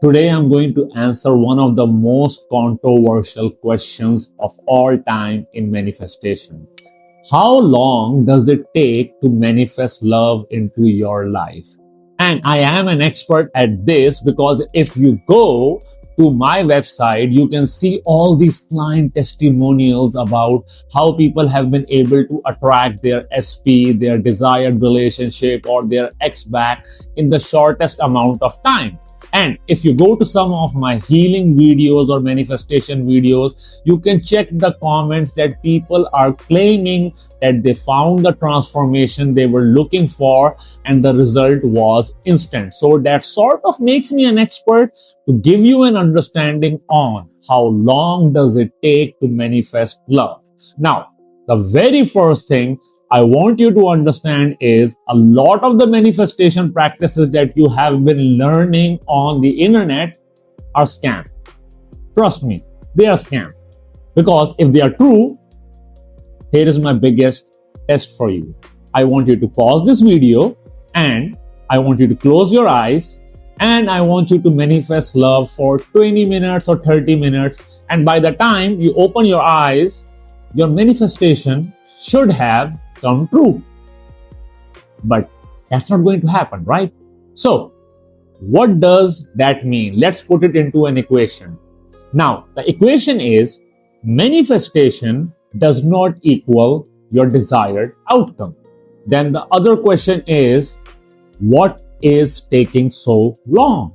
Today I'm going to answer one of the most controversial questions of all time in manifestation. How long does it take to manifest love into your life? And I am an expert at this because if you go to my website, you can see all these client testimonials about how people have been able to attract their SP, their desired relationship, or their ex back in the shortest amount of time. And if you go to some of my healing videos or manifestation videos, you can check the comments that people are claiming that they found the transformation they were looking for and the result was instant. So that sort of makes me an expert to give you an understanding on how long does it take to manifest love. Now, the very first thing I want you to understand is a lot of the manifestation practices that you have been learning on the internet are scam. Trust me, they are scam. Because if they are true, here is my biggest test for you. I want you to pause this video and I want you to close your eyes and I want you to manifest love for 20 minutes or 30 minutes. And by the time you open your eyes, your manifestation should have come true. But that's not going to happen, right? So, what does that mean? Let's put it into an equation. Now, the equation is manifestation does not equal your desired outcome. Then the other question is, what is taking so long?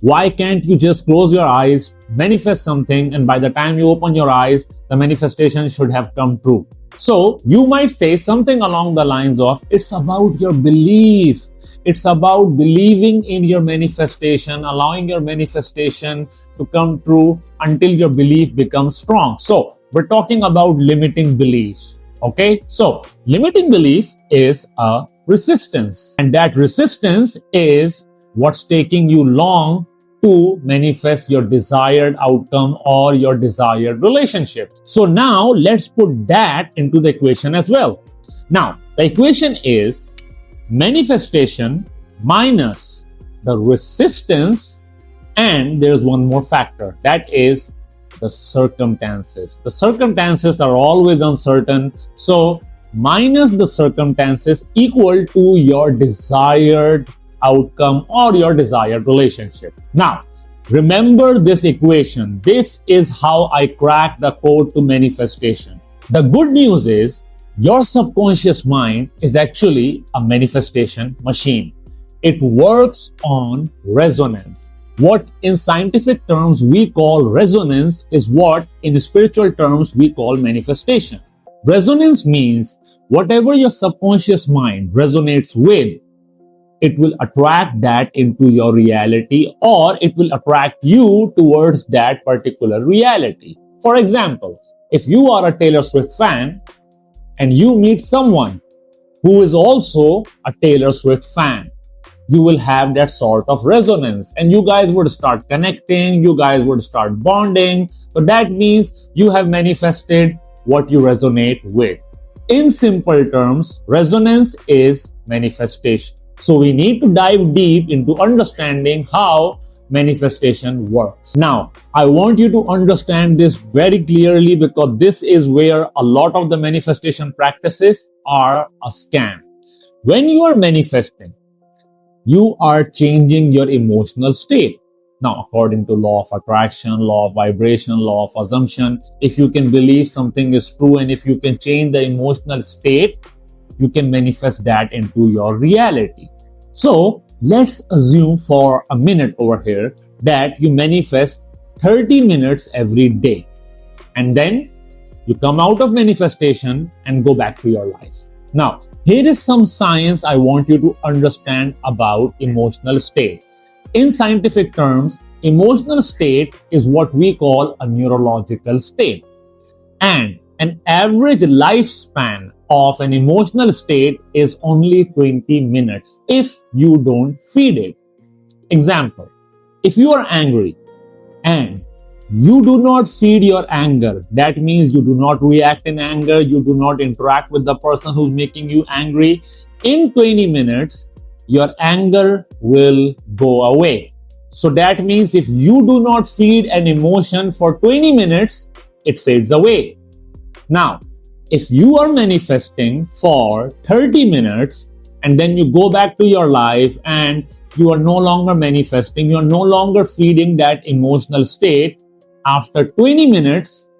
Why can't you just close your eyes, manifest something, and by the time you open your eyes, the manifestation should have come true? So you might say something along the lines of, it's about your belief. It's about believing in your manifestation, allowing your manifestation to come true until your belief becomes strong. So we're talking about limiting beliefs. Okay. So limiting belief is a resistance, and that resistance is what's taking you long to manifest your desired outcome or your desired relationship. So now let's put that into the equation as well. Now, the equation is manifestation minus the resistance, and there's one more factor, that is the circumstances. The circumstances are always uncertain, so minus the circumstances equal to your desired outcome or your desired relationship. Now, remember this equation. This is how I crack the code to manifestation. The good news is your subconscious mind is actually a manifestation machine. It works on resonance. What in scientific terms we call resonance is what in spiritual terms we call manifestation. Resonance means whatever your subconscious mind resonates with, it will attract that into your reality, or it will attract you towards that particular reality. For example, if you are a Taylor Swift fan and you meet someone who is also a Taylor Swift fan, you will have that sort of resonance and you guys would start connecting, you guys would start bonding. So that means you have manifested what you resonate with. In simple terms, resonance is manifestation. So we need to dive deep into understanding how manifestation works. Now, I want you to understand this very clearly because this is where a lot of the manifestation practices are a scam. When you are manifesting, you are changing your emotional state. Now, according to law of attraction, law of vibration, law of assumption, if you can believe something is true and if you can change the emotional state, you can manifest that into your reality. So let's assume for a minute over here that you manifest 30 minutes every day. And then you come out of manifestation and go back to your life. Now, here is some science I want you to understand about emotional state. In scientific terms, emotional state is what we call a neurological state. And an average lifespan of an emotional state is only 20 minutes if you don't feed it. Example, if you are angry and you do not feed your anger, that means you do not react in anger, you do not interact with the person who's making you angry, in 20 minutes, your anger will go away. So that means if you do not feed an emotion for 20 minutes, it fades away. Now, if you are manifesting for 30 minutes and then you go back to your life and you are no longer manifesting, you are no longer feeding that emotional state, after 20 minutes,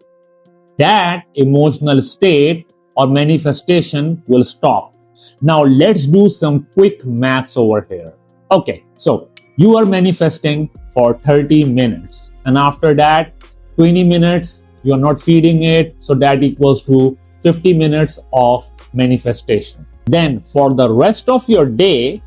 that emotional state or manifestation will stop. Now let's do some quick maths over here. Okay, so you are manifesting for 30 minutes and after that 20 minutes you are not feeding it, so that equals to 50 minutes of manifestation. Then for the rest of your day,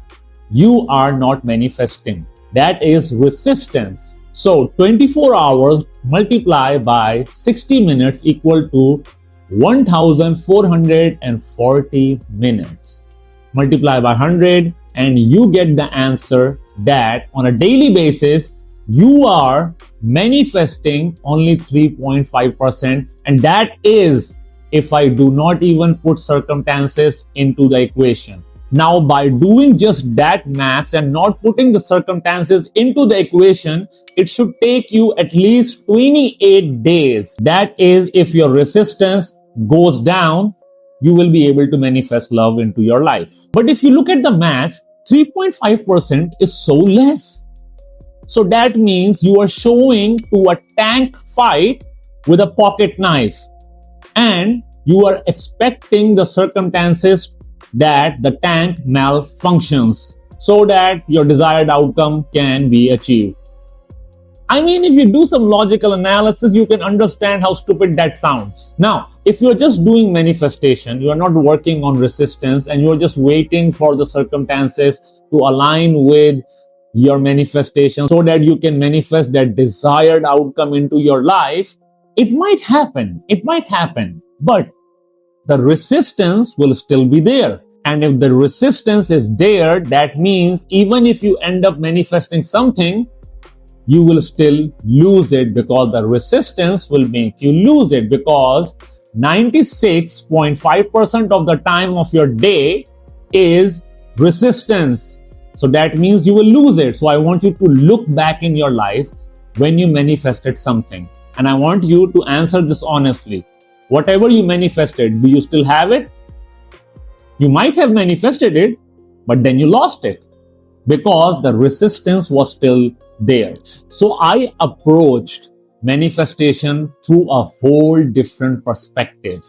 you are not manifesting. That is resistance. So 24 hours multiplied by 60 minutes equal to 1440 minutes. Multiply by 100 and you get the answer that on a daily basis, you are manifesting only 3.5%. And that is if I do not even put circumstances into the equation. Now, by doing just that maths and not putting the circumstances into the equation, it should take you at least 28 days. That is, if your resistance goes down, you will be able to manifest love into your life. But if you look at the maths, 3.5% is so less. So that means you are showing to a tank fight with a pocket knife. And you are expecting the circumstances that the tank malfunctions so that your desired outcome can be achieved. I mean, if you do some logical analysis, you can understand how stupid that sounds. Now, if you're just doing manifestation, you are not working on resistance and you're just waiting for the circumstances to align with your manifestation so that you can manifest that desired outcome into your life, it might happen. It might happen. But the resistance will still be there. And if the resistance is there, that means even if you end up manifesting something, you will still lose it because the resistance will make you lose it because 96.5% of the time of your day is resistance. So that means you will lose it. So I want you to look back in your life when you manifested something. And I want you to answer this honestly. Whatever you manifested, do you still have it? You might have manifested it, but then you lost it because the resistance was still there. So I approached manifestation through a whole different perspective.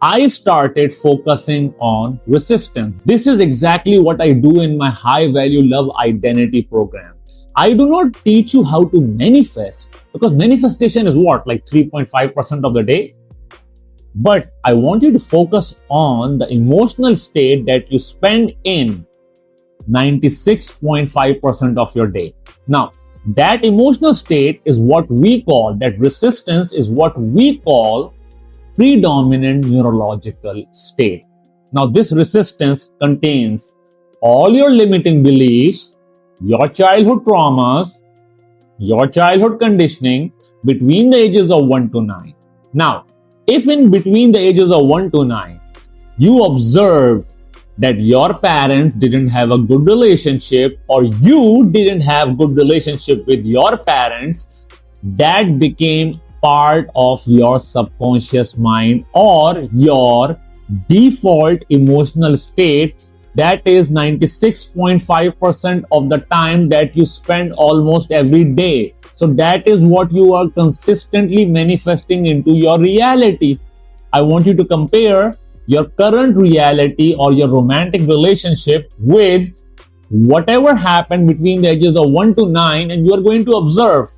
I started focusing on resistance. This is exactly what I do in my high value love identity program. I do not teach you how to manifest because manifestation is what, like 3.5% of the day? But I want you to focus on the emotional state that you spend in 96.5% of your day. Now, that emotional state is what we call, that resistance is what we call predominant neurological state. Now, this resistance contains all your limiting beliefs, your childhood traumas, your childhood conditioning between the ages of 1 to 9. Now, if in between the ages of 1 to 9, you observed that your parents didn't have a good relationship or you didn't have good relationship with your parents, that became part of your subconscious mind or your default emotional state. That is 96.5% of the time that you spend almost every day. So that is what you are consistently manifesting into your reality. I want you to compare your current reality or your romantic relationship with whatever happened between the ages of 1 to 9, and you are going to observe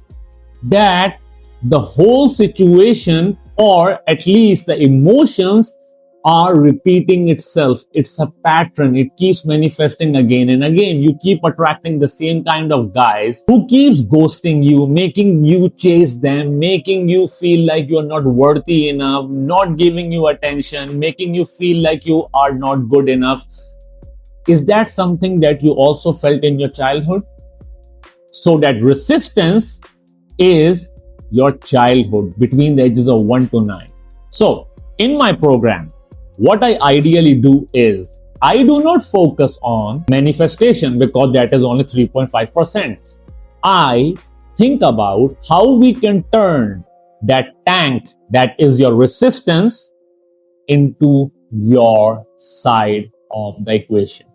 that the whole situation, or at least the emotions, are repeating itself. It's a pattern. It keeps manifesting again and again. You keep attracting the same kind of guys who keeps ghosting you, making you chase them, making you feel like you're not worthy enough, not giving you attention, making you feel like you are not good enough. Is that something that you also felt in your childhood? So that resistance is your childhood between the ages of 1 to 9. So in my program, what I ideally do is I do not focus on manifestation because that is only 3.5%. I think about how we can turn that tank that is your resistance into your side of the equation.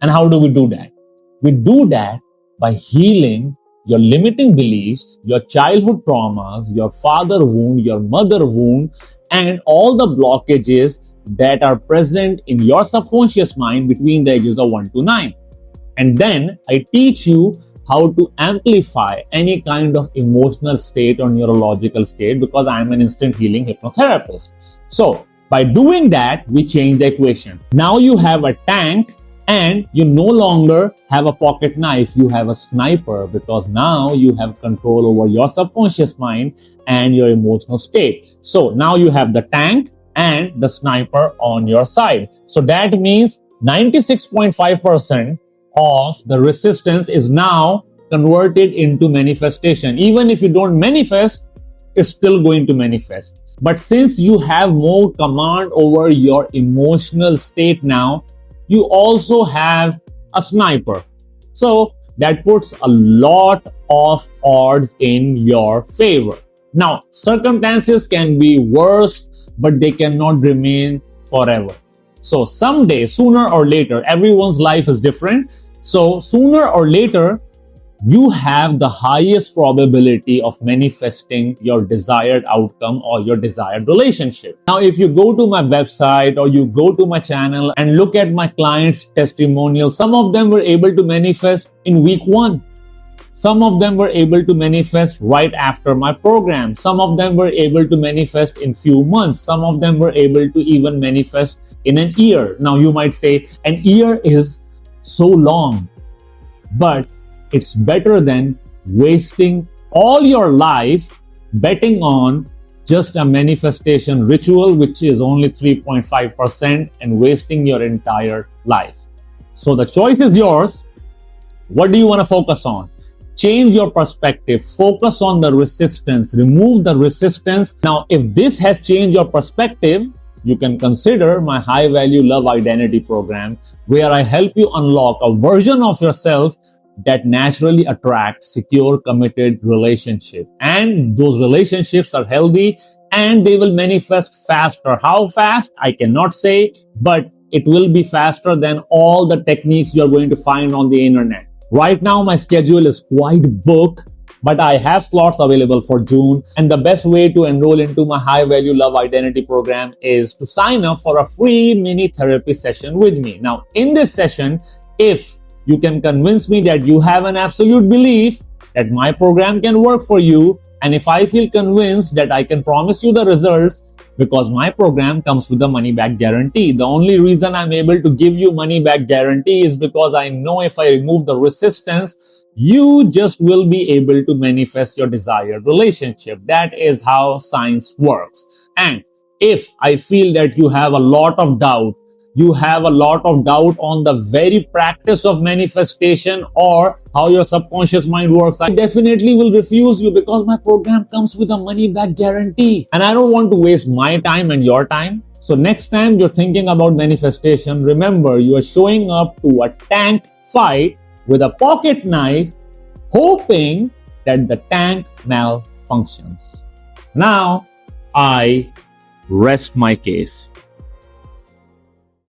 And how do we do that? We do that by healing your limiting beliefs, your childhood traumas, your father wound, your mother wound, and all the blockages that are present in your subconscious mind between the ages of 1 to 9. And then I teach you how to amplify any kind of emotional state or neurological state, because I am an instant healing hypnotherapist. So by doing that, we change the equation. Now you have a tank and you no longer have a pocket knife, you have a sniper, because now you have control over your subconscious mind and your emotional state. So now you have the tank and the sniper on your side. So that means 96.5% of the resistance is now converted into manifestation. Even if you don't manifest, it's still going to manifest. But since you have more command over your emotional state now, you also have a sniper. So that puts a lot of odds in your favor. Now, circumstances can be worse, but they cannot remain forever. So someday, sooner or later, everyone's life is different. So sooner or later, you have the highest probability of manifesting your desired outcome or your desired relationship. Now, if you go to my website or you go to my channel and look at my clients' testimonials, some of them were able to manifest in week 1. Some of them were able to manifest right after my program. Some of them were able to manifest in few months. Some of them were able to even manifest in an year. Now, you might say an year is so long, but it's better than wasting all your life betting on just a manifestation ritual, which is only 3.5%, and wasting your entire life. So the choice is yours. What do you want to focus on? Change your perspective. Focus on the resistance. Remove the resistance. Now, if this has changed your perspective, you can consider my high value love identity program, where I help you unlock a version of yourself that naturally attracts secure, committed relationship. And those relationships are healthy and they will manifest faster. How fast? I cannot say, but it will be faster than all the techniques you're going to find on the internet. Right now, my schedule is quite booked, but I have slots available for June. And the best way to enroll into my high value love identity program is to sign up for a free mini therapy session with me. Now, in this session, if you can convince me that you have an absolute belief that my program can work for you, and if I feel convinced that I can promise you the results, because my program comes with a money back guarantee. The only reason I'm able to give you money back guarantee is because I know if I remove the resistance, you just will be able to manifest your desired relationship. That is how science works. And if I feel that you have a lot of doubt, you have a lot of doubt on the very practice of manifestation or how your subconscious mind works, I definitely will refuse you, because my program comes with a money back guarantee. And I don't want to waste my time and your time. So next time you're thinking about manifestation, remember you are showing up to a tank fight with a pocket knife, hoping that the tank malfunctions. Now, I rest my case.